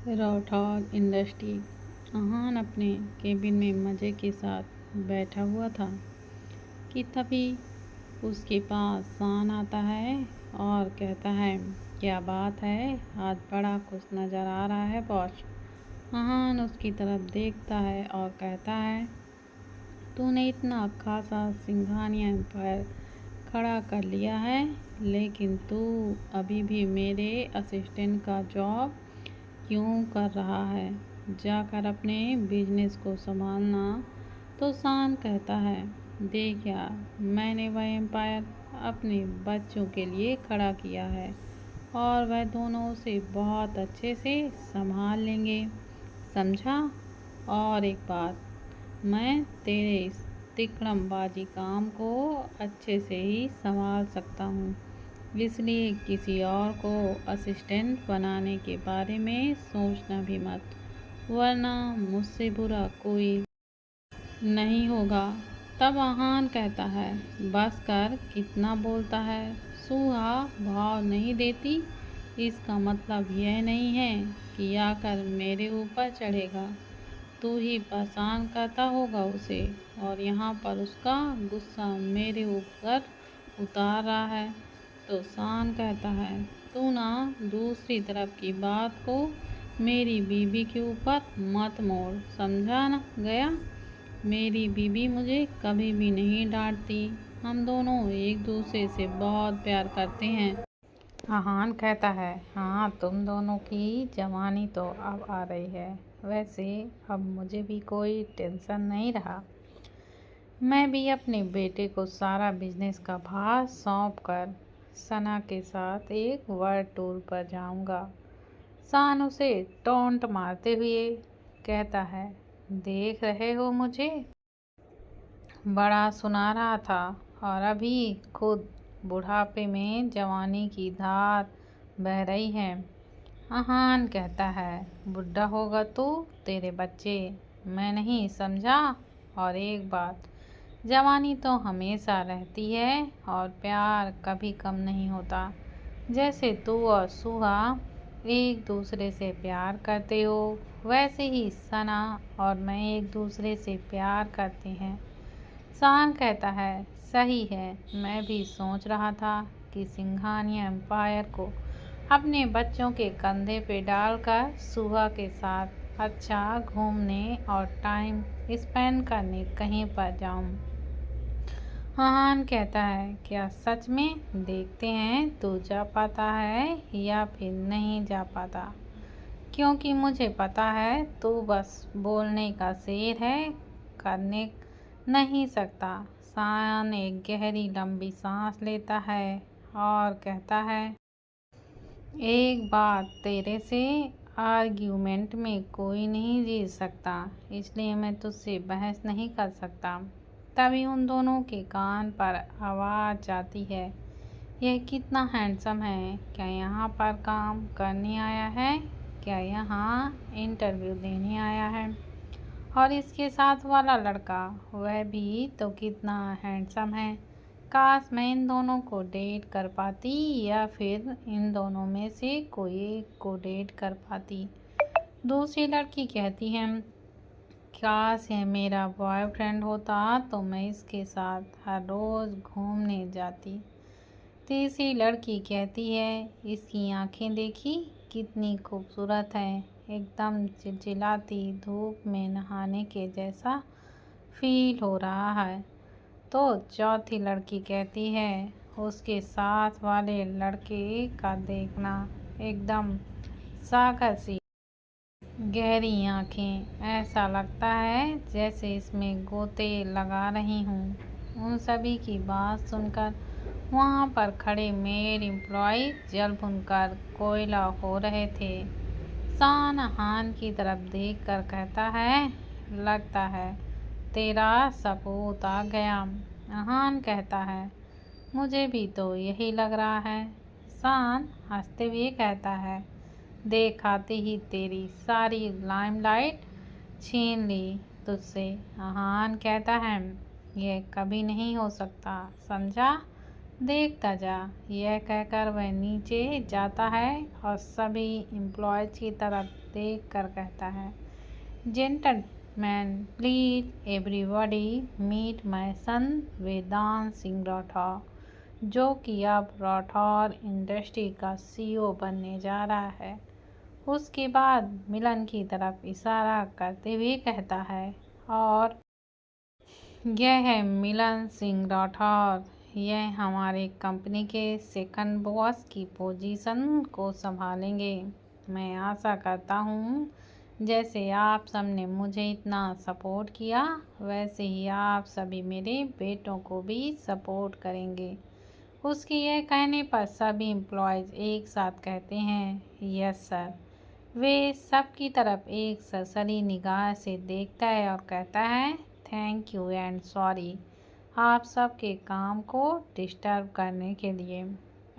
रॉटॉक industry. Ahaan अपने cabin में मज़े के साथ बैठा हुआ था कि तभी उसके पास शान आता है और कहता है, क्या बात है, आज बड़ा खुश नज़र आ रहा है बॉस। अहान उसकी तरफ देखता है और कहता है, तूने इतना खासा सिंघानिया एम्पायर खड़ा कर लिया है, लेकिन तू अभी भी मेरे असिस्टेंट का जॉब क्यों कर रहा है? जाकर अपने बिजनेस को संभालना। तो शान कहता है, देख यार, मैंने वह एम्पायर अपने बच्चों के लिए खड़ा किया है और वह दोनों उसे बहुत अच्छे से संभाल लेंगे, समझा? और एक बात, मैं तेरे इस तिकड़मबाजी काम को अच्छे से ही संभाल सकता हूँ, इसलिए किसी और को असिस्टेंट बनाने के बारे में सोचना भी मत, वरना मुझसे बुरा कोई नहीं होगा। तब अहान कहता है, बस कर, कितना बोलता है, सूहा भाव नहीं देती, इसका मतलब यह नहीं है कि आकर मेरे ऊपर चढ़ेगा। तू ही परेशान करता होगा उसे और यहाँ पर उसका गुस्सा मेरे ऊपर उतार रहा है। तो शान कहता है, तू ना दूसरी तरफ की बात को मेरी बीबी के ऊपर मत मोड़, समझा ना गया? मेरी बीबी मुझे कभी भी नहीं डांटती, हम दोनों एक दूसरे से बहुत प्यार करते हैं। अहान कहता है, हाँ, तुम दोनों की जवानी तो अब आ रही है, वैसे अब मुझे भी कोई टेंशन नहीं रहा। मैं भी अपने बेटे को सारा बिजनेस का भार सौंप कर सना के साथ एक वर्ल्ड टूर पर जाऊंगा। शान उसे टोंट मारते हुए कहता है, देख रहे हो मुझे बड़ा सुना रहा था और अभी खुद बुढ़ापे में जवानी की धार बह रही है। अहान कहता है, बुढ़ा होगा तो तेरे बच्चे, मैं नहीं, समझा? और एक बात, जवानी तो हमेशा रहती है और प्यार कभी कम नहीं होता। जैसे तू और सुहा एक दूसरे से प्यार करते हो, वैसे ही सना और मैं एक दूसरे से प्यार करते हैं। शान कहता है, सही है, मैं भी सोच रहा था कि सिंघानिया एम्पायर को अपने बच्चों के कंधे पे डालकर सुहा के साथ अच्छा घूमने और टाइम स्पेंड करने कहीं पर जाऊं। अहान कहता है, क्या सच में? देखते हैं तू जा पाता है या फिर नहीं जा पाता, क्योंकि मुझे पता है तू बस बोलने का शेर है, करने नहीं सकता। शान एक गहरी लंबी सांस लेता है और कहता है, एक बात, तेरे से आर्ग्यूमेंट में कोई नहीं जीत सकता, इसलिए मैं तुझसे बहस नहीं कर सकता। तभी उन दोनों के कान पर आवाज़ जाती है, यह कितना हैंडसम है, क्या यहाँ पर काम करने आया है, क्या यहाँ इंटरव्यू देने आया है? और इसके साथ वाला लड़का, वह भी तो कितना हैंडसम है, काश मैं इन दोनों को डेट कर पाती या फिर इन दोनों में से कोई एक को डेट कर पाती। दूसरी लड़की कहती है, काश ये मेरा बॉयफ्रेंड होता तो मैं इसके साथ हर रोज़ घूमने जाती। तीसरी लड़की कहती है, इसकी आंखें देखी कितनी खूबसूरत हैं, एकदम चिलचिलाती धूप में नहाने के जैसा फील हो रहा है। तो चौथी लड़की कहती है, उसके साथ वाले लड़के का देखना एकदम सागर सी गहरी आंखें, ऐसा लगता है जैसे इसमें गोते लगा रही हूँ। उन सभी की बात सुनकर वहाँ पर खड़े मेड एम्प्लॉय जल भुनकर कोयला हो रहे थे। शान अहान की तरफ देखकर कहता है, लगता है तेरा सपूत आ गया। अहान कहता है, मुझे भी तो यही लग रहा है। शान हंसते हुए कहता है, देख आते ही तेरी सारी लाइमलाइट छीन ली तुझसे। अहान कहता है, यह कभी नहीं हो सकता, समझा? देखता जा। यह कहकर वह नीचे जाता है और सभी एम्प्लॉयज की तरफ देख कर कहता है, gentleman please everybody meet my son Vedant Singh Rathore, जो कि अब राठौर इंडस्ट्री का CEO बनने जा रहा है। उसके बाद मिलन की तरफ इशारा करते हुए कहता है, और यह है मिलन सिंह राठौर, यह हमारे कंपनी के सेकंड बॉस की पोजीशन को संभालेंगे। मैं आशा करता हूँ जैसे आप सबने मुझे इतना सपोर्ट किया वैसे ही आप सभी मेरे बेटों को भी सपोर्ट करेंगे। उसके यह कहने पर सभी एम्प्लॉयज़ एक साथ कहते हैं, यस सर। वे सबकी तरफ एक सरसरी निगाह से देखता है और कहता है, थैंक यू एंड सॉरी आप सबके काम को डिस्टर्ब करने के लिए।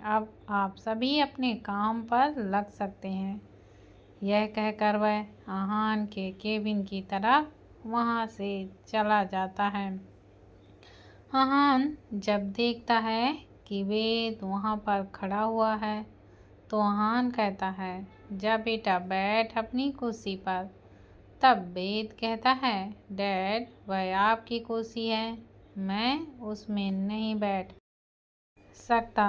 अब आप सभी अपने काम पर लग सकते हैं। यह कहकर वह आहान के केबिन की तरफ वहां से चला जाता है। आहान जब देखता है कि वेद वहां पर खड़ा हुआ है तो आहान कहता है, जा बेटा बैठ अपनी कुर्सी पर। तब वेद कहता है, डैड वह आपकी कुर्सी है, मैं उसमें नहीं बैठ सकता।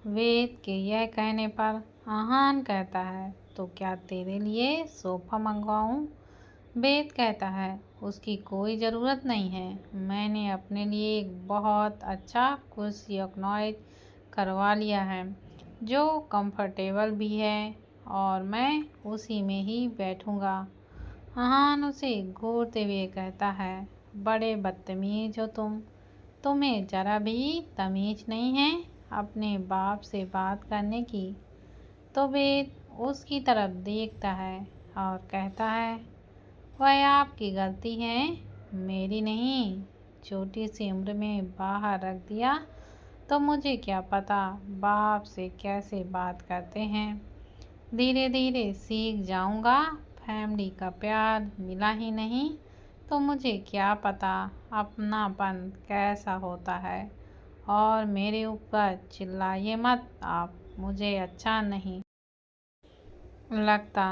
वेद के यह कहने पर आहान कहता है, तो क्या तेरे लिए सोफ़ा मंगवाऊं? वेद कहता है, उसकी कोई ज़रूरत नहीं है, मैंने अपने लिए एक बहुत अच्छा कुर्सी ऑर्गेनाइज करवा लिया है जो कंफर्टेबल भी है और मैं उसी में ही बैठूंगा। आहान उसे घूरते हुए कहता है, बड़े बदतमीज हो तुम्हें ज़रा भी तमीज़ नहीं है अपने बाप से बात करने की। तो वेद उसकी तरफ देखता है और कहता है, वह आपकी गलती है, मेरी नहीं। छोटी सी उम्र में बाहर रख दिया तो मुझे क्या पता बाप से कैसे बात करते हैं। धीरे धीरे सीख जाऊंगा। फैमिली का प्यार मिला ही नहीं तो मुझे क्या पता अपनापन कैसा होता है। और मेरे ऊपर चिल्लाइए मत आप, मुझे अच्छा नहीं लगता।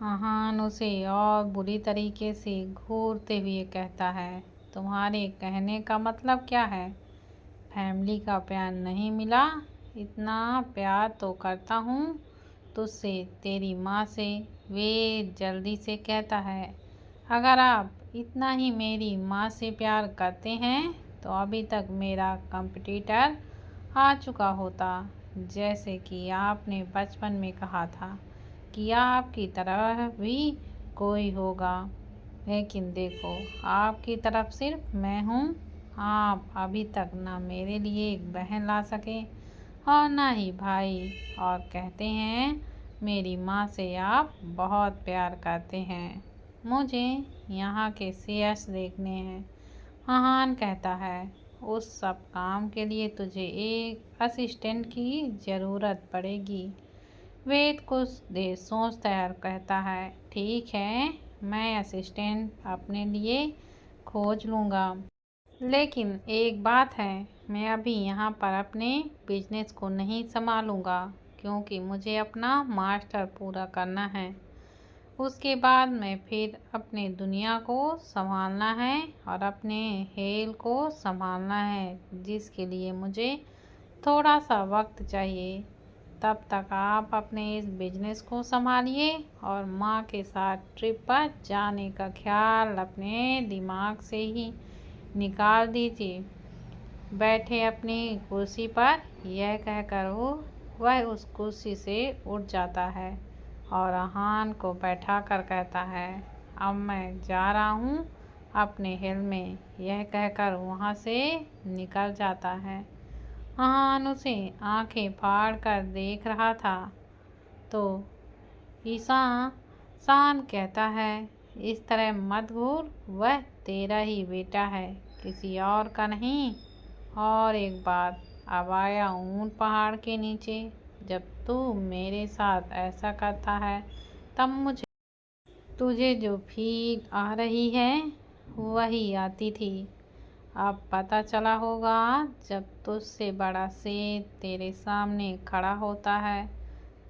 आहान उसे और बुरी तरीके से घूरते हुए कहता है, तुम्हारे कहने का मतलब क्या है? फैमिली का प्यार नहीं मिला? इतना प्यार तो करता हूँ तुझसे, तेरी माँ से। वे जल्दी से कहता है, अगर आप इतना ही मेरी माँ से प्यार करते हैं तो अभी तक मेरा कंपटीटर आ चुका होता। जैसे कि आपने बचपन में कहा था कि आपकी तरह भी कोई होगा, लेकिन देखो आपकी तरफ सिर्फ मैं हूँ। आप अभी तक ना मेरे लिए एक बहन ला सके और ना ही भाई, और कहते हैं मेरी माँ से आप बहुत प्यार करते हैं। मुझे यहाँ के शेयर्स देखने हैं। आहान कहता है, उस सब काम के लिए तुझे एक असिस्टेंट की ज़रूरत पड़ेगी। वेद कुछ देर सोचता है और कहता है, ठीक है, मैं असिस्टेंट अपने लिए खोज लूँगा। लेकिन एक बात है, मैं अभी यहाँ पर अपने बिजनेस को नहीं संभालूँगा क्योंकि मुझे अपना मास्टर पूरा करना है। उसके बाद मैं फिर अपने दुनिया को संभालना है और अपने हेल को संभालना है, जिसके लिए मुझे थोड़ा सा वक्त चाहिए। तब तक आप अपने इस बिजनेस को संभालिए और माँ के साथ ट्रिप पर जाने का ख्याल अपने दिमाग से ही निकाल दीजिए। बैठे अपनी कुर्सी पर, यह कहकर वह उस कुर्सी से उठ जाता है और आहान को बैठाकर कहता है, अब मैं जा रहा हूँ अपने हिल में। यह कहकर वहाँ से निकल जाता है। आहान उसे आंखें फाड़ कर देख रहा था तो ईशान कहता है, इस तरह मत घूर, वह तेरा ही बेटा है, किसी और का नहीं। और एक बात, अब आया ऊंट पहाड़ के नीचे, जब तू मेरे साथ ऐसा करता है तब मुझे तुझे जो फील आ रही है वही आती थी। अब पता चला होगा जब तुझसे बड़ा शेर तेरे सामने खड़ा होता है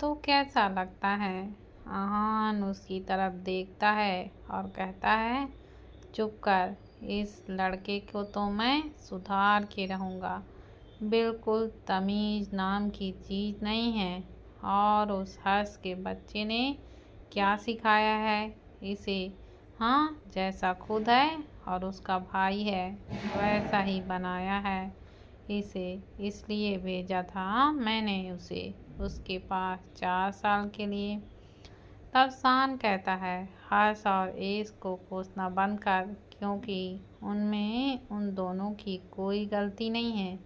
तो कैसा लगता है। आहान उसकी तरफ देखता है और कहता है, चुप कर, इस लड़के को तो मैं सुधार के रहूँगा। बिल्कुल तमीज़ नाम की चीज़ नहीं है। और उस हर्ष के बच्चे ने क्या सिखाया है इसे। हाँ, जैसा खुद है और उसका भाई है वैसा ही बनाया है इसे। इसलिए भेजा था मैंने उसे उसके पास 4 साल के लिए। तब शान कहता है, हर्ष और एस को कोसना बंद कर, क्योंकि उनमें उन दोनों की कोई गलती नहीं है।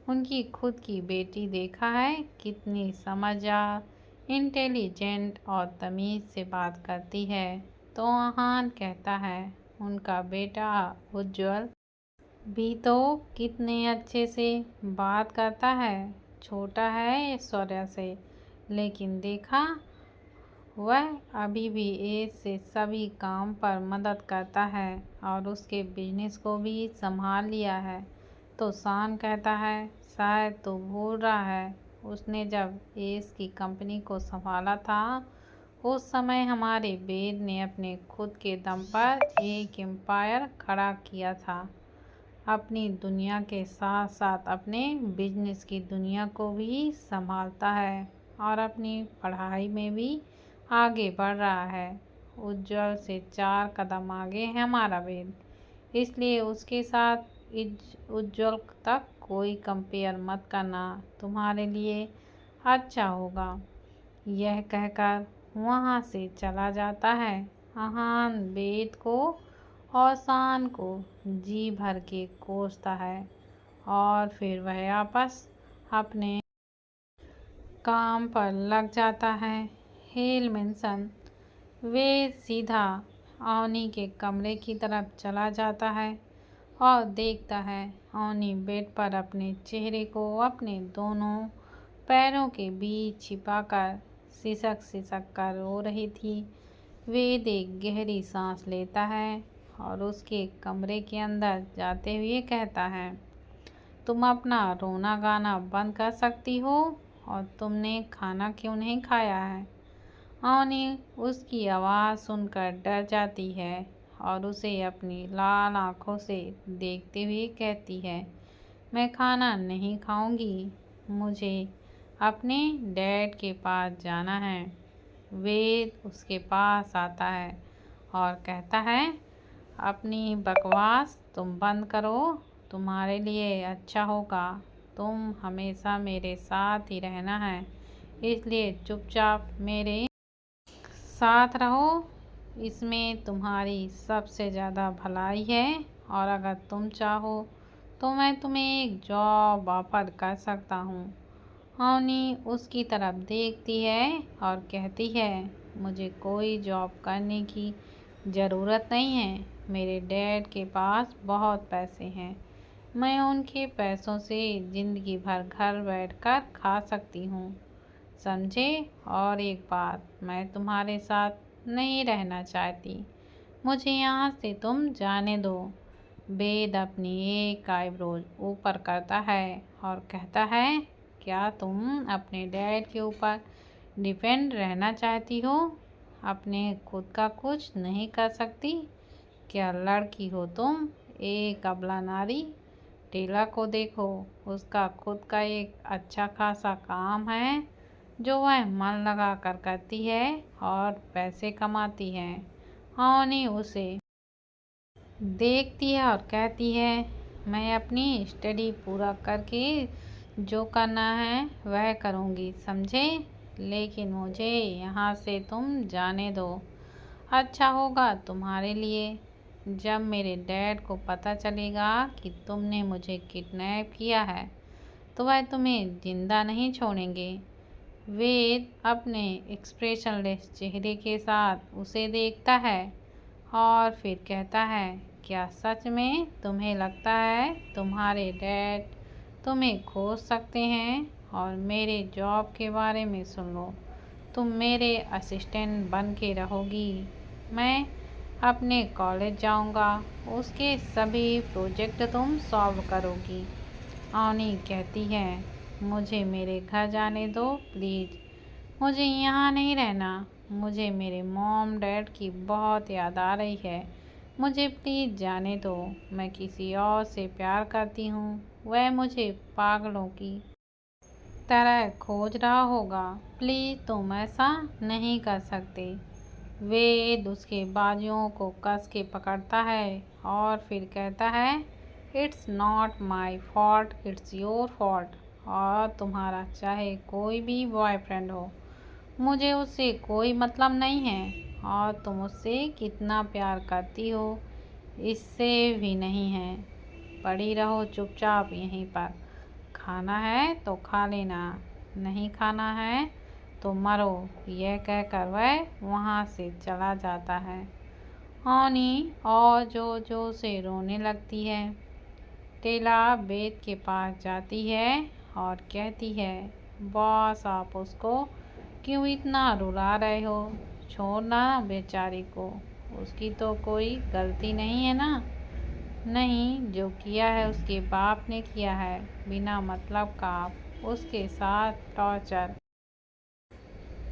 उनकी खुद की बेटी देखा है कितनी समझदार, इंटेलिजेंट और तमीज़ से बात करती है। तो आहान कहता है, उनका बेटा उज्जवल भी तो कितने अच्छे से बात करता है। छोटा है ऐश्वर्या से, लेकिन देखा, वह अभी भी एस से सभी काम पर मदद करता है और उसके बिजनेस को भी संभाल लिया है। तो शान कहता है, शायद तू भूल रहा है, उसने जब एस की कंपनी को संभाला था उस समय हमारे वेद ने अपने खुद के दम पर एक एम्पायर खड़ा किया था। अपनी दुनिया के साथ साथ अपने बिजनेस की दुनिया को भी संभालता है और अपनी पढ़ाई में भी आगे बढ़ रहा है। उज्जवल से 4 कदम आगे है हमारा वेद, इसलिए उसके साथ उज्जवल तक कोई कंपेयर मत करना, तुम्हारे लिए अच्छा होगा। यह कहकर वहाँ से चला जाता है। आहान वेद को और शान को जी भर के कोसता है और फिर वह आपस अपने काम पर लग जाता है। हिल मेंशन। वे सीधा अवनी के कमरे की तरफ चला जाता है और देखता है अवनी बेड पर अपने चेहरे को अपने दोनों पैरों के बीच छिपाकर सिसक सिसक कर रो रही थी। वेद एक गहरी सांस लेता है और उसके कमरे के अंदर जाते हुए कहता है, तुम अपना रोना गाना बंद कर सकती हो, और तुमने खाना क्यों नहीं खाया है। अवनी उसकी आवाज़ सुनकर डर जाती है और उसे अपनी लाल आंखों से देखते हुए कहती है, मैं खाना नहीं खाऊंगी, मुझे अपने डैड के पास जाना है। वेद उसके पास आता है और कहता है, अपनी बकवास तुम बंद करो, तुम्हारे लिए अच्छा होगा, तुम हमेशा मेरे साथ ही रहना है, इसलिए चुपचाप मेरे साथ रहो, इसमें तुम्हारी सबसे ज़्यादा भलाई है। और अगर तुम चाहो तो मैं तुम्हें एक जॉब ऑफर कर सकता हूँ। अवनी उसकी तरफ देखती है और कहती है, मुझे कोई जॉब करने की ज़रूरत नहीं है, मेरे डैड के पास बहुत पैसे हैं, मैं उनके पैसों से ज़िंदगी भर घर बैठकर खा सकती हूँ, समझे। और एक बात, मैं तुम्हारे साथ नहीं रहना चाहती, मुझे यहाँ से तुम जाने दो। वेद अपनी एक आईब्रोज ऊपर करता है और कहता है, क्या तुम अपने डैड के ऊपर डिपेंड रहना चाहती हो, अपने खुद का कुछ नहीं कर सकती। क्या लड़की हो तुम, एक अबला नारी। टीला को देखो, उसका खुद का एक अच्छा खासा काम है जो वह मन लगा कर करती है और पैसे कमाती है। अवनी उसे देखती है और कहती है, मैं अपनी स्टडी पूरा करके जो करना है वह करूँगी, समझे, लेकिन मुझे यहाँ से तुम जाने दो, अच्छा होगा तुम्हारे लिए। जब मेरे डैड को पता चलेगा कि तुमने मुझे किडनैप किया है तो वह तुम्हें जिंदा नहीं छोड़ेंगे। वेद अपने एक्सप्रेशनलेस चेहरे के साथ उसे देखता है और फिर कहता है, क्या सच में तुम्हें लगता है तुम्हारे डैड तुम्हें खोज सकते हैं। और मेरे जॉब के बारे में सुन लो, तुम मेरे असिस्टेंट बन के रहोगी, मैं अपने कॉलेज जाऊंगा, उसके सभी प्रोजेक्ट तुम सॉल्व करोगी। अवनी कहती है, मुझे मेरे घर जाने दो प्लीज़, मुझे यहाँ नहीं रहना। मुझे मेरे मॉम डैड की बहुत याद आ रही है, मुझे प्लीज़ जाने दो। मैं किसी और से प्यार करती हूँ, वह मुझे पागलों की तरह खोज रहा होगा। प्लीज़ तुम ऐसा नहीं कर सकते। वेद उसके बाजुओं को कस के पकड़ता है और फिर कहता है, it's not my fault, it's your fault. और तुम्हारा चाहे कोई भी बॉयफ्रेंड हो, मुझे उससे कोई मतलब नहीं है। और तुम उससे कितना प्यार करती हो, इससे भी नहीं है। पड़ी रहो चुपचाप यहीं पर। खाना है तो खा लेना, नहीं खाना है तो मरो। यह कहकर वह वहाँ से चला जाता है। अवनी और जो से रोने लगती है। टेला वेद के पास जाती है और कहती है, बॉस आप उसको क्यों इतना रुला रहे हो? छोड़ना बेचारी को, उसकी तो कोई गलती नहीं है ना। नहीं, जो किया है उसके बाप ने किया है। बिना मतलब का आप उसके साथ टॉर्चर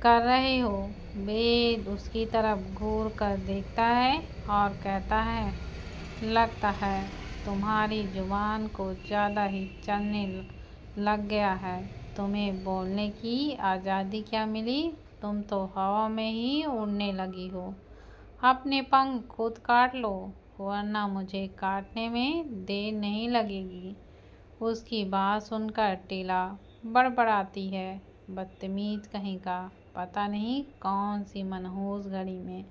कर रहे हो। वेद उसकी तरफ घूर कर देखता है और कहता है, लगता है तुम्हारी जुबान को ज़्यादा ही चलने लग गया है। तुम्हें बोलने की आज़ादी क्या मिली? तुम तो हवा में ही उड़ने लगी हो। अपने पंख खुद काट लो, वरना मुझे काटने में देर नहीं लगेगी। उसकी बात सुनकर टीला बड़बड़ाती है, बदतमीज कहीं का। पता नहीं कौन सी मनहूस घड़ी में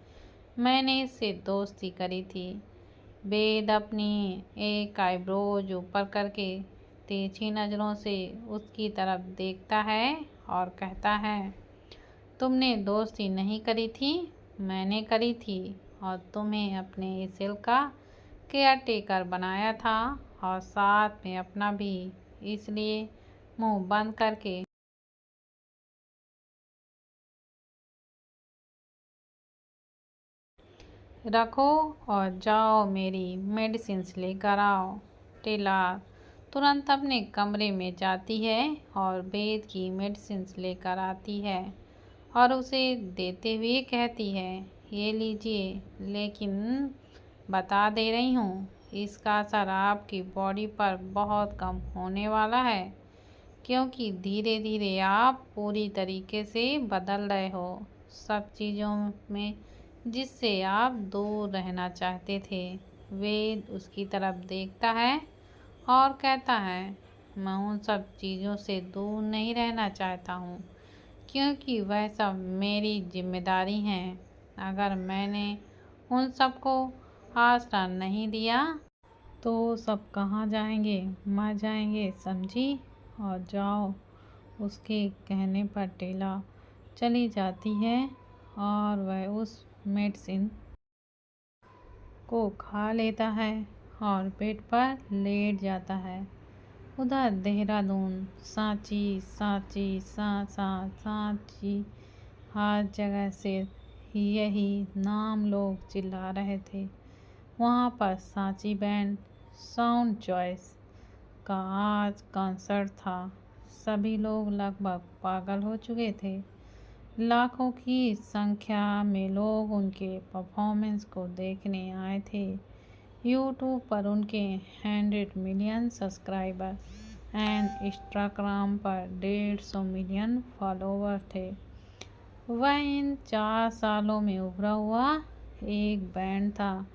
मैंने इससे दोस्ती करी थी। वेद अपनी एक आईब्रोज ऊपर करके तिरछी नज़रों से उसकी तरफ देखता है और कहता है, तुमने दोस्ती नहीं करी थी, मैंने करी थी। और तुम्हें अपने इस दिल का केयरटेकर बनाया था, और साथ में अपना भी। इसलिए मुंह बंद करके रखो और जाओ मेरी मेडिसिन्स लेकर आओ। टेला तुरंत अपने कमरे में जाती है और वेद की मेडिसिन्स लेकर आती है और उसे देते हुए कहती है, ये लीजिए, लेकिन बता दे रही हूँ, इसका असर आपकी बॉडी पर बहुत कम होने वाला है, क्योंकि धीरे धीरे आप पूरी तरीके से बदल रहे हो, सब चीज़ों में जिससे आप दूर रहना चाहते थे। वेद उसकी तरफ देखता है और कहता है, मैं उन सब चीज़ों से दूर नहीं रहना चाहता हूँ, क्योंकि वह सब मेरी जिम्मेदारी हैं। अगर मैंने उन सबको आसरा नहीं दिया तो सब कहाँ जाएंगे? मर जाएंगे, समझी? और जाओ। उसके कहने पर टेला चली जाती है और वह उस मेडिसिन को खा लेता है और बेड पर लेट जाता है। उधर देहरादून, सांची सांची सांची, हर जगह से यही नाम लोग चिल्ला रहे थे। वहाँ पर सांची बैंड साउंड चॉइस का आज कॉन्सर्ट था। सभी लोग लगभग पागल हो चुके थे। लाखों की संख्या में लोग उनके परफॉर्मेंस को देखने आए थे। यूट्यूब पर उनके 100 मिलियन सब्सक्राइबर एंड इंस्टाग्राम पर 150 मिलियन फॉलोवर थे। वह इन 4 सालों में उभरा हुआ एक बैंड था,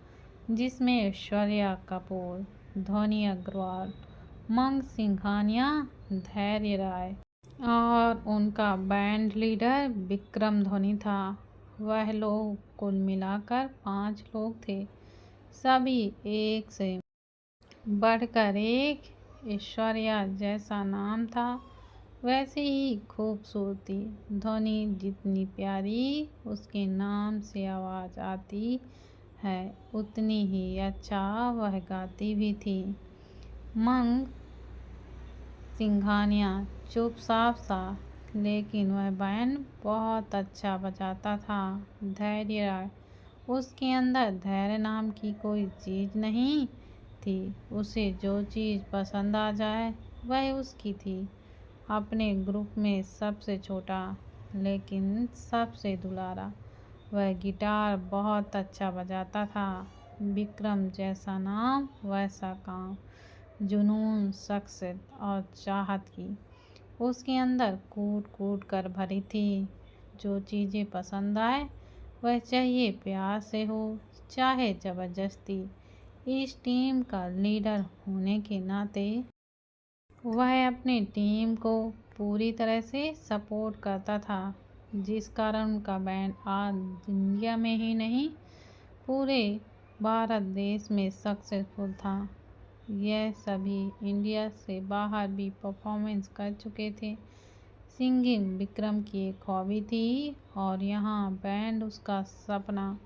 जिसमें ऐश्वर्या कपूर, ध्वनि अग्रवाल, मंग सिंघानिया, धैर्य राय और उनका बैंड लीडर विक्रम ध्वनि था। वह लोग कुल मिलाकर 5 लोग थे, सभी एक से बढ़कर एक। ऐश्वर्या जैसा नाम था, वैसे ही खूबसूरती। ध्वनि जितनी प्यारी उसके नाम से आवाज़ आती है, उतनी ही अच्छा वह गाती भी थी। मंग सिंघानिया चुपचाप सा, लेकिन वह बैंड बहुत अच्छा बजाता था। धैर्य राय उसके अंदर धैर्य नाम की कोई चीज़ नहीं थी। उसे जो चीज़ पसंद आ जाए वह उसकी थी। अपने ग्रुप में सबसे छोटा लेकिन सबसे दुलारा। वह गिटार बहुत अच्छा बजाता था। विक्रम जैसा नाम वैसा काम, जुनून, शख्सियत और चाहत की उसके अंदर कूट कूट कर भरी थी। जो चीज़ें पसंद आए वह चाहिए प्यार से हो चाहे ज़बरदस्ती। इस टीम का लीडर होने के नाते वह अपनी टीम को पूरी तरह से सपोर्ट करता था, जिस कारण उनका बैंड आज इंडिया में ही नहीं पूरे भारत देश में सक्सेसफुल था। यह सभी इंडिया से बाहर भी परफॉर्मेंस कर चुके थे। सिंगिंग विक्रम की एक हॉबी थी और यहाँ बैंड उसका सपना।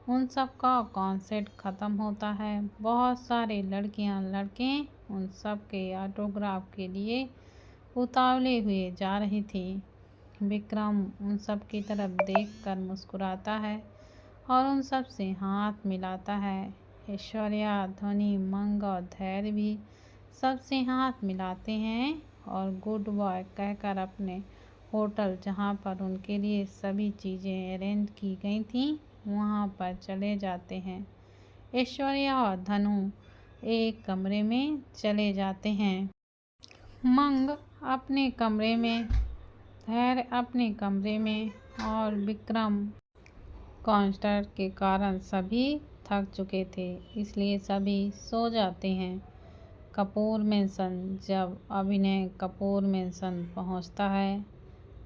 उन सब का कॉन्सर्ट ख़त्म होता है। बहुत सारे लड़कियां लड़के उन सब के ऑटोग्राफ के लिए उतावले हुए जा रही थी। विक्रम उन सब की तरफ देखकर मुस्कुराता है और उन सब से हाथ मिलाता है। ऐश्वर्या, ध्वनि, मंग और धैर्य भी सबसे हाथ मिलाते हैं और गुड बॉय कहकर अपने होटल जहाँ पर उनके लिए सभी चीज़ें अरेंज की गई थी वहाँ पर चले जाते हैं। ऐश्वर्या और धनु एक कमरे में चले जाते हैं। मंग अपने कमरे में, धैर्य अपने कमरे में और विक्रम कॉन्सर्ट के कारण सभी थक चुके थे इसलिए सभी सो जाते हैं। कपूर मेंशन। जब अभिनय कपूर मेंशन पहुंचता है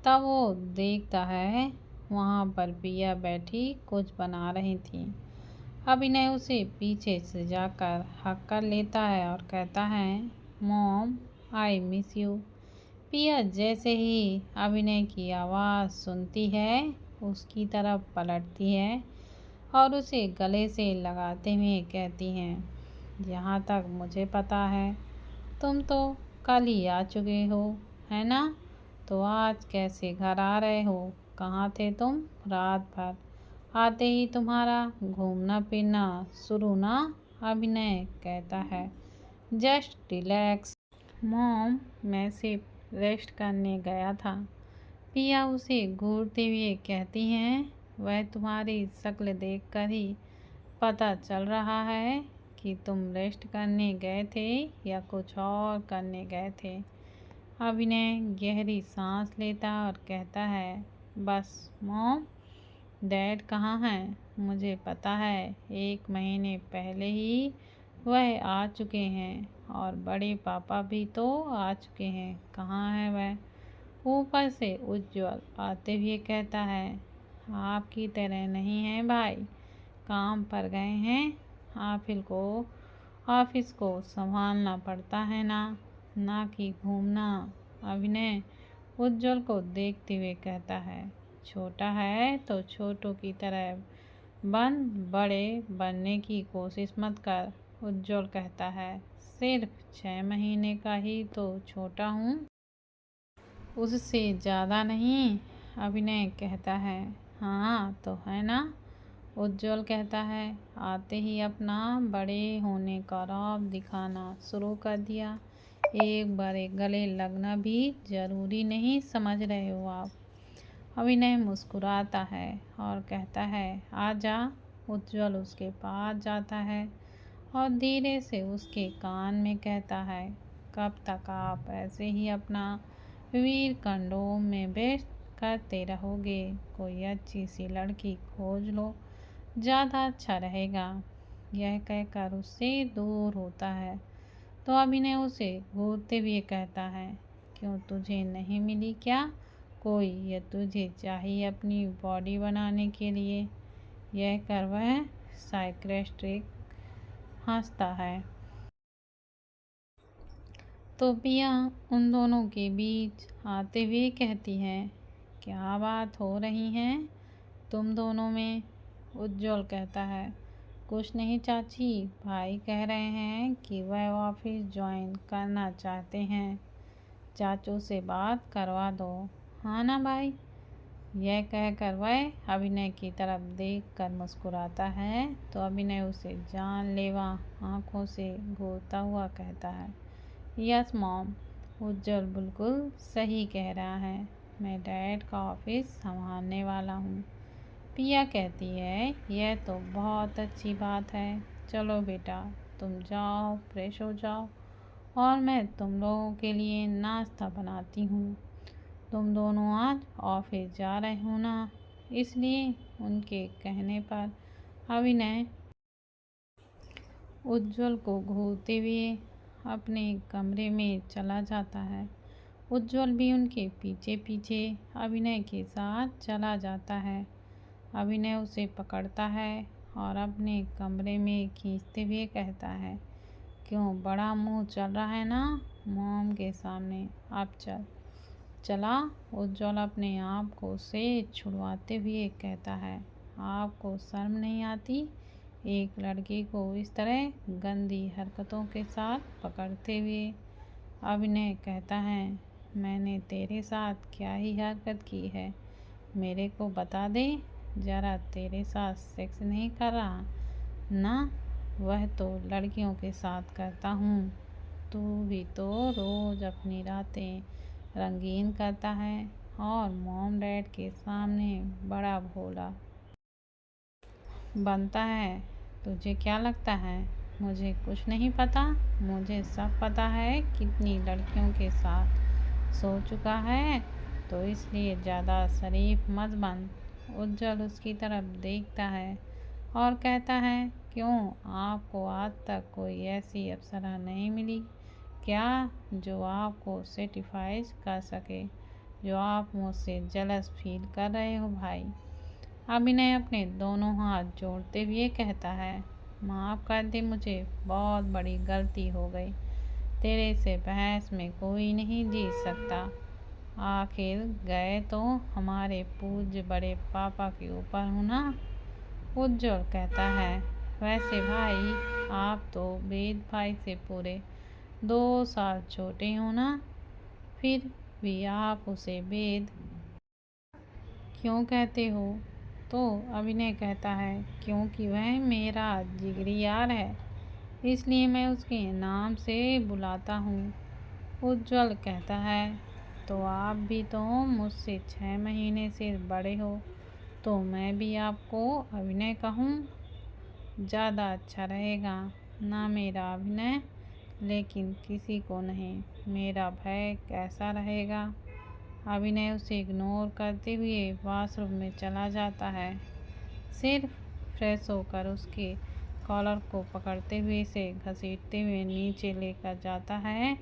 तब वो देखता है वहाँ पर पिया बैठी कुछ बना रही थी। अभिनय उसे पीछे से जाकर हक कर लेता है और कहता है, मॉम आई मिस यू। पिया जैसे ही अभिनय की आवाज़ सुनती है उसकी तरफ पलटती है और उसे गले से लगाते हुए कहती हैं, जहाँ तक मुझे पता है तुम तो कल ही आ चुके हो, है ना? तो आज कैसे घर आ रहे हो? कहाँ थे तुम रात भर? आते ही तुम्हारा घूमना फिरना शुरू ना? अभिनय कहता है, जस्ट रिलैक्स मॉम, मैं सिर्फ रेस्ट करने गया था। पिया उसे घूरते हुए कहती हैं, वह तुम्हारी शक्ल देखकर ही पता चल रहा है कि तुम रेस्ट करने गए थे या कुछ और करने गए थे। अभिनय गहरी सांस लेता और कहता है, बस मॉम, डैड कहाँ हैं? मुझे पता है 1 महीने पहले ही वह आ चुके हैं और बड़े पापा भी तो आ चुके हैं। कहाँ है वह? ऊपर से उज्ज्वल आते हुए कहता है, आपकी तरह नहीं है भाई, काम पर गए हैं। ऑफिस को संभालना पड़ता है ना कि घूमना। अभिनय उज्ज्वल को देखते हुए कहता है, छोटा है तो छोटों की तरह बन, बड़े बनने की कोशिश मत कर। उज्ज्वल कहता है, सिर्फ 6 महीने का ही तो छोटा हूँ, उससे ज़्यादा नहीं। अभिनय कहता है, हाँ तो है ना? उज्ज्वल कहता है, आते ही अपना बड़े होने का रौब दिखाना शुरू कर दिया। एक बार गले लगना भी ज़रूरी नहीं समझ रहे हो आप? अभिनय मुस्कुराता है और कहता है, आजा। उज्ज्वल उसके पास जाता है और धीरे से उसके कान में कहता है, कब तक आप ऐसे ही अपना वीर कंडोम में व्यस्त करते रहोगे? कोई अच्छी सी लड़की खोज लो, ज़्यादा अच्छा रहेगा। यह कहकर उससे दूर होता है तो अभिनय उसे घूरते हुए कहता है, क्यों तुझे नहीं मिली क्या कोई, या तुझे चाहिए अपनी बॉडी बनाने के लिए? यह कर वह साइकियाट्रिक हंसता है। तो पिया उन दोनों के बीच आते हुए कहती है, क्या बात हो रही है तुम दोनों में? उज्ज्वल कहता है, कुछ नहीं चाची, भाई कह रहे हैं कि वह ऑफिस ज्वाइन करना चाहते हैं। चाचू से बात करवा दो, हाँ ना भाई? यह कहकर वह अभिनय की तरफ देखकर मुस्कुराता है तो अभिनय उसे जानलेवा आंखों से घूरता हुआ कहता है, यस मॉम, उज्जवल बिल्कुल सही कह रहा है। मैं डैड का ऑफिस संभालने वाला हूँ। पिया कहती है, यह तो बहुत अच्छी बात है। चलो बेटा, तुम जाओ फ्रेश हो जाओ और मैं तुम लोगों के लिए नाश्ता बनाती हूँ। तुम दोनों आज ऑफिस जा रहे हो ना, इसलिए उनके कहने पर अभिनय उज्जवल को घूरते हुए अपने कमरे में चला जाता है। उज्जवल भी उनके पीछे पीछे अभिनय के साथ चला जाता है। अभिनय उसे पकड़ता है और अपने कमरे में खींचते हुए कहता है, क्यों बड़ा मुंह चल रहा है ना मॉम के सामने, अब चला। उज्जवल अपने आप को से छुड़वाते हुए कहता है, आपको शर्म नहीं आती एक लड़की को इस तरह गंदी हरकतों के साथ पकड़ते हुए। अभिनय कहता है, मैंने तेरे साथ क्या ही हरकत की है, मेरे को बता दे जरा। तेरे साथ सेक्स नहीं कर रहा ना, वह तो लड़कियों के साथ करता हूँ। तू भी तो रोज अपनी रातें रंगीन करता है और मॉम डैड के सामने बड़ा भोला बनता है। तुझे क्या लगता है मुझे कुछ नहीं पता? मुझे सब पता है कितनी लड़कियों के साथ सो चुका है, तो इसलिए ज़्यादा शरीफ मत बन। उज्जवल उसकी तरफ देखता है और कहता है, क्यों आपको आज तक कोई ऐसी अप्सरा नहीं मिली क्या जो आपको सेटिस्फाइज कर सके, जो आप मुझसे जलस फील कर रहे हो भाई? अभिनय अपने दोनों हाथ जोड़ते हुए कहता है, माफ़ कर दे, मुझे बहुत बड़ी गलती हो गई। तेरे से बहस में कोई नहीं जीत सकता। आखिर गए तो हमारे पूज्य बड़े पापा के ऊपर हूँ ना। उज्जवल कहता है, वैसे भाई आप तो वेद भाई से पूरे 2 साल छोटे हो ना, फिर भी आप उसे वेद क्यों कहते हो? तो अभिनय कहता है, क्योंकि वह मेरा जिगरी यार है, इसलिए मैं उसके नाम से बुलाता हूँ। उज्जवल कहता है, तो आप भी तो मुझसे 6 महीने से बड़े हो, तो मैं भी आपको अभिनय कहूँ? ज़्यादा अच्छा रहेगा ना मेरा अभिनय, लेकिन किसी को नहीं। मेरा भय कैसा रहेगा? अभिनय उसे इग्नोर करते हुए वॉशरूम में चला जाता है। सिर्फ फ्रेश होकर उसके कॉलर को पकड़ते हुए इसे घसीटते हुए नीचे लेकर जाता है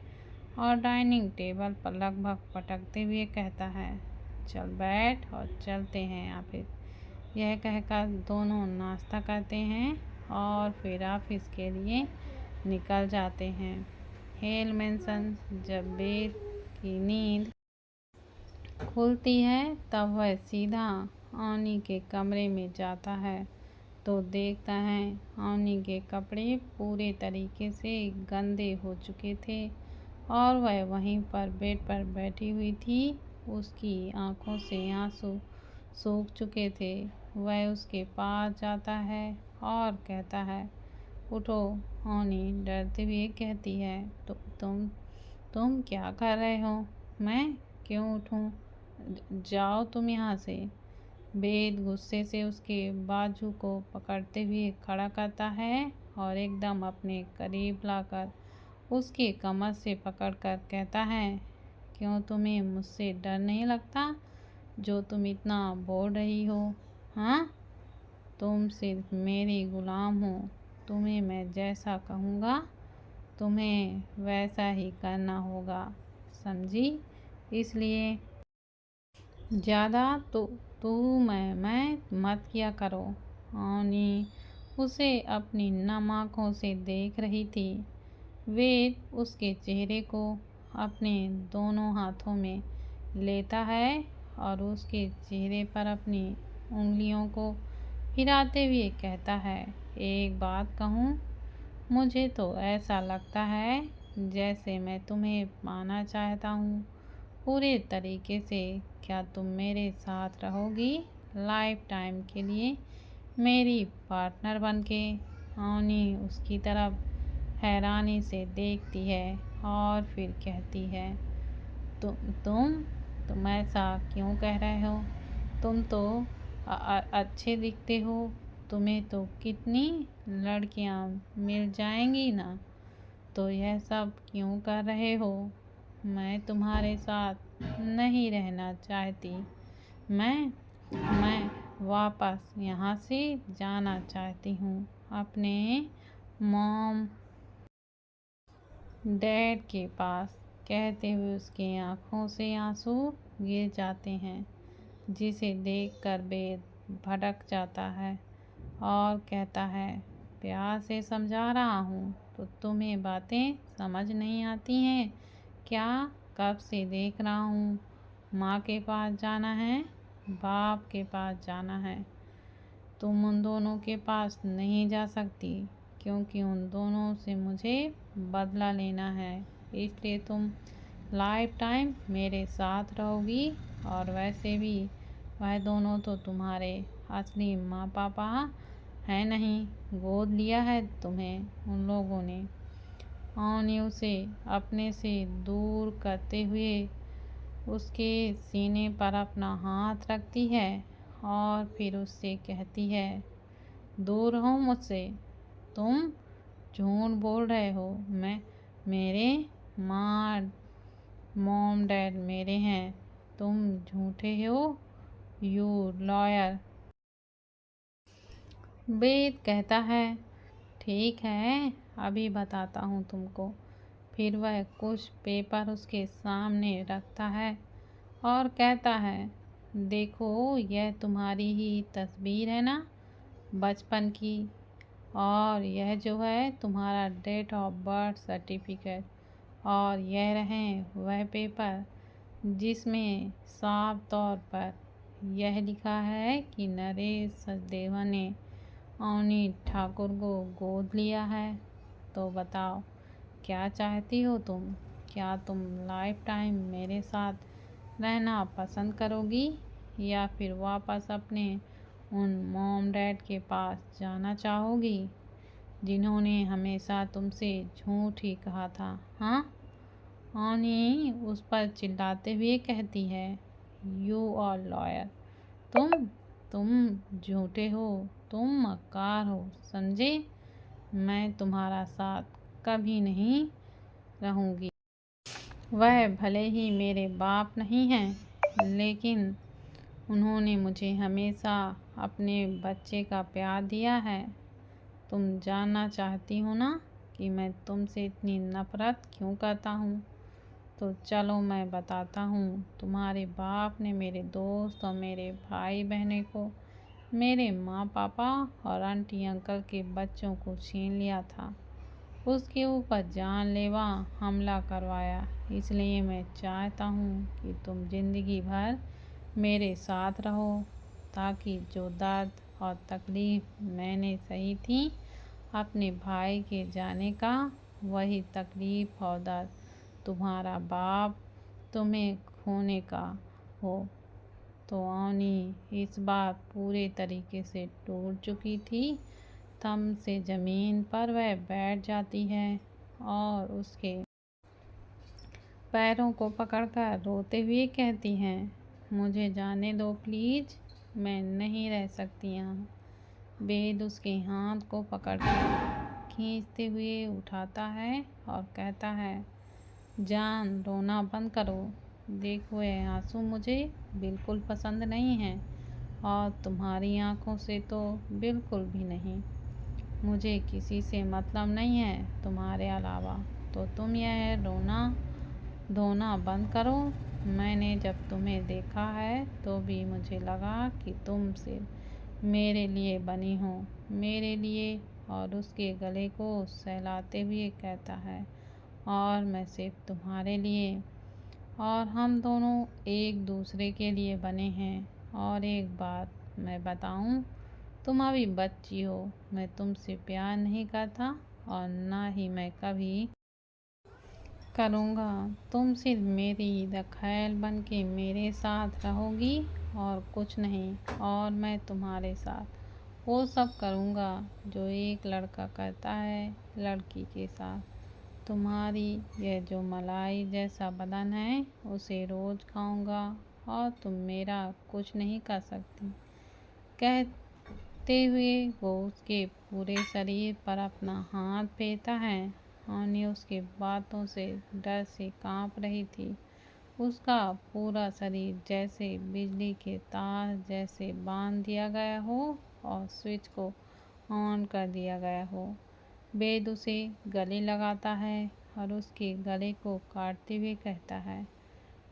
और डाइनिंग टेबल पर लगभग पटकते हुए कहता है, चल बैठ और चलते हैं ऑफिस। यह कहकर दोनों नाश्ता करते हैं और फिर ऑफिस के लिए निकल जाते हैं। हेल मेंशन जब वेद की नींद खुलती है तब वह सीधा अवनी के कमरे में जाता है तो देखता है अवनी के कपड़े पूरे तरीके से गंदे हो चुके थे और वह वहीं पर बेड पर बैठी हुई थी। उसकी आंखों से आंसू सूख चुके थे। वह उसके पास जाता है और कहता है, उठो। अवनी डरते हुए कहती है, तो तुम क्या कर रहे हो? मैं क्यों उठूं? जाओ तुम यहाँ से। वेद गुस्से से उसके बाजू को पकड़ते हुए खड़ा करता है और एकदम अपने करीब लाकर उसके कमर से पकड़कर कहता है, क्यों तुम्हें मुझसे डर नहीं लगता जो तुम इतना बोल रही हो? हाँ, तुम सिर्फ मेरी गुलाम हो। तुम्हें मैं जैसा कहूँगा तुम्हें वैसा ही करना होगा, समझी? इसलिए ज़्यादा तू मैं मत किया करो। अवनी उसे अपनी नम आँखों से देख रही थी। वेद उसके चेहरे को अपने दोनों हाथों में लेता है और उसके चेहरे पर अपनी उंगलियों को हिलाते हुए कहता है, एक बात कहूँ, मुझे तो ऐसा लगता है जैसे मैं तुम्हें पाना चाहता हूँ। पूरे तरीके से। क्या तुम मेरे साथ रहोगी लाइफ टाइम के लिए, मेरी पार्टनर बनके? अवनी उसकी तरफ हैरानी से देखती है और फिर कहती है, तुम तुम तुम ऐसा क्यों कह रहे हो? तुम तो अच्छे दिखते हो। तुम्हें तो कितनी लड़कियां मिल जाएंगी ना, तो यह सब क्यों कर रहे हो? मैं तुम्हारे साथ नहीं रहना चाहती। मैं वापस यहाँ से जाना चाहती हूँ अपने मॉम डैड के पास। कहते हुए उसकी आंखों से आंसू गिर जाते हैं, जिसे देखकर बेद भड़क जाता है और कहता है, प्यार से समझा रहा हूँ तो तुम्हें बातें समझ नहीं आती हैं क्या? कब से देख रहा हूँ। माँ के पास जाना है, बाप के पास जाना है। तुम उन दोनों के पास नहीं जा सकती, क्योंकि उन दोनों से मुझे बदला लेना है। इसलिए तुम लाइफ टाइम मेरे साथ रहोगी। और वैसे भी वह दोनों तो तुम्हारे असली माँ पापा हैं नहीं, गोद लिया है तुम्हें उन लोगों ने। अवनी उसे अपने से दूर करते हुए उसके सीने पर अपना हाथ रखती है और फिर उससे कहती है, दूर रहो मुझसे। तुम झूठ बोल रहे हो। मेरे मॉम डैड मेरे हैं। तुम झूठे हो, यू लॉयर। वेद कहता है, ठीक है, अभी बताता हूँ तुमको। फिर वह कुछ पेपर उसके सामने रखता है और कहता है, देखो यह तुम्हारी ही तस्वीर है ना, बचपन की। और यह जो है तुम्हारा डेट ऑफ बर्थ सर्टिफिकेट। और यह रहे वह पेपर जिसमें साफ तौर पर यह लिखा है कि नरेश सचदेवा ने अवनी ठाकुर को गोद लिया है। तो बताओ, क्या चाहती हो तुम? क्या तुम लाइफ टाइम मेरे साथ रहना पसंद करोगी, या फिर वापस अपने उन मॉम डैड के पास जाना चाहोगी, जिन्होंने हमेशा तुमसे झूठ ही कहा था? हाँ। अवनी उस पर चिल्लाते हुए कहती है, यू आर लॉयर। तुम झूठे हो, तुम मक्कार हो, समझे? मैं तुम्हारा साथ कभी नहीं रहूँगी। वह भले ही मेरे बाप नहीं हैं, लेकिन उन्होंने मुझे हमेशा अपने बच्चे का प्यार दिया है। तुम जानना चाहती हो ना कि मैं तुमसे इतनी नफरत क्यों करता हूँ? तो चलो मैं बताता हूँ। तुम्हारे बाप ने मेरे दोस्त और मेरे भाई बहनों को, मेरे माँ पापा और आंटी अंकल के बच्चों को छीन लिया था। उसके ऊपर जानलेवा हमला करवाया। इसलिए मैं चाहता हूँ कि तुम ज़िंदगी भर मेरे साथ रहो, ताकि जो दर्द और तकलीफ़ मैंने सही थी अपने भाई के जाने का, वही तकलीफ़ और दर्द तुम्हारा बाप तुम्हें खोने का हो। तो अवनी इस बार पूरे तरीके से टूट चुकी थी। थम से ज़मीन पर वह बैठ जाती है और उसके पैरों को पकड़कर रोते हुए कहती हैं, मुझे जाने दो प्लीज़, मैं नहीं रह सकती यहाँ। वेद उसके हाथ को पकड़कर खींचते हुए उठाता है और कहता है, जान, रोना बंद करो। देखो ये आंसू मुझे बिल्कुल पसंद नहीं हैं, और तुम्हारी आंखों से तो बिल्कुल भी नहीं। मुझे किसी से मतलब नहीं है तुम्हारे अलावा। तो तुम यह रोना धोना बंद करो। मैंने जब तुम्हें देखा है तो भी मुझे लगा कि तुम सिर्फ मेरे लिए बनी हो, मेरे लिए। और उसके गले को सहलाते हुए कहता है, और मैं सिर्फ तुम्हारे लिए। और हम दोनों एक दूसरे के लिए बने हैं। और एक बात मैं बताऊं, तुम अभी बच्ची हो। मैं तुमसे प्यार नहीं करता, और ना ही मैं करूँगा। तुम सिर्फ मेरी ख्याल बन के मेरे साथ रहोगी और कुछ नहीं। और मैं तुम्हारे साथ वो सब करूँगा जो एक लड़का करता है लड़की के साथ। तुम्हारी यह जो मलाई जैसा बदन है उसे रोज़ खाऊंगा और तुम मेरा कुछ नहीं कर सकती। कहते हुए वो उसके पूरे शरीर पर अपना हाथ फेरता है। आनी उसके बातों से डर से कांप रही थी। उसका पूरा शरीर जैसे बिजली के तार जैसे बांध दिया गया हो और स्विच को ऑन कर दिया गया हो। वेद उसे गले लगाता है और उसके गले को काटते हुए कहता है,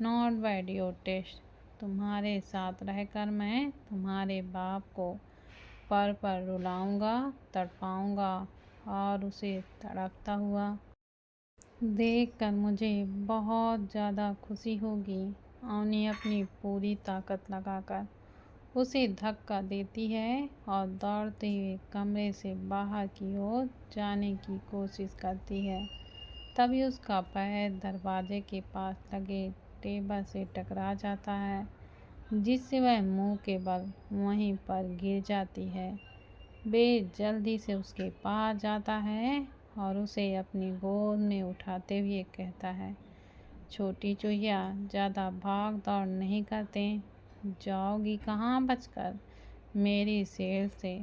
नॉट बैड योर टेस्ट। तुम्हारे साथ रहकर मैं तुम्हारे बाप को पर रुलाऊंगा, तड़पाऊंगा और उसे तड़पता हुआ देखकर मुझे बहुत ज़्यादा खुशी होगी। अवनी अपनी पूरी ताकत लगाकर उसे धक्का देती है और दौड़ते हुए कमरे से बाहर की ओर जाने की कोशिश करती है। तभी उसका पैर दरवाजे के पास लगे टेबल से टकरा जाता है, जिससे वह मुंह के बल वहीं पर गिर जाती है। बेद जल्दी से उसके पास जाता है और उसे अपनी गोद में उठाते हुए कहता है, छोटी चुहिया, ज़्यादा भाग दौड़ नहीं करते, जाओगी कहाँ बचकर मेरी शेर से।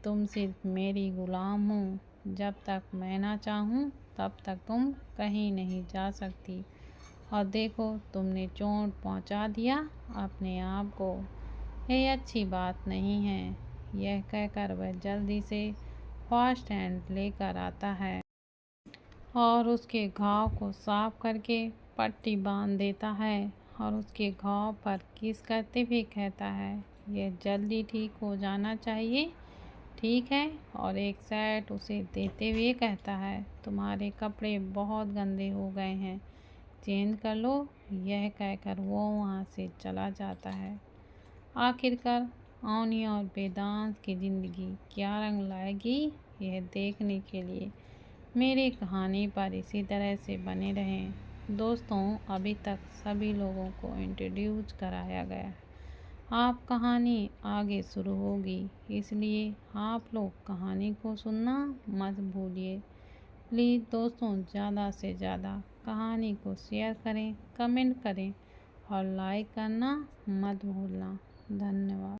तुम सिर्फ मेरी गुलाम हो। जब तक मैं ना चाहूँ तब तक तुम कहीं नहीं जा सकती। और देखो, तुमने चोट पहुँचा दिया अपने आप को। ये अच्छी बात नहीं है। यह कहकर वह जल्दी से फर्स्ट एड लेकर आता है और उसके घाव को साफ करके पट्टी बांध देता है और उसके घाव पर किस करते हुए कहता है, यह जल्दी ठीक हो जाना चाहिए, ठीक है। और एक सेट उसे देते हुए कहता है, तुम्हारे कपड़े बहुत गंदे हो गए हैं, चेंज कर लो। यह कहकर वो वहाँ से चला जाता है। आखिरकार अवनी और वेदांत की ज़िंदगी क्या रंग लाएगी, यह देखने के लिए मेरी कहानी पर इसी तरह से बने रहें। दोस्तों, अभी तक सभी लोगों को इंट्रोड्यूस कराया गया है। आप कहानी आगे शुरू होगी, इसलिए आप लोग कहानी को सुनना मत भूलिए। प्लीज़ दोस्तों, ज़्यादा से ज़्यादा कहानी को शेयर करें, कमेंट करें और लाइक करना मत भूलना। धन्यवाद।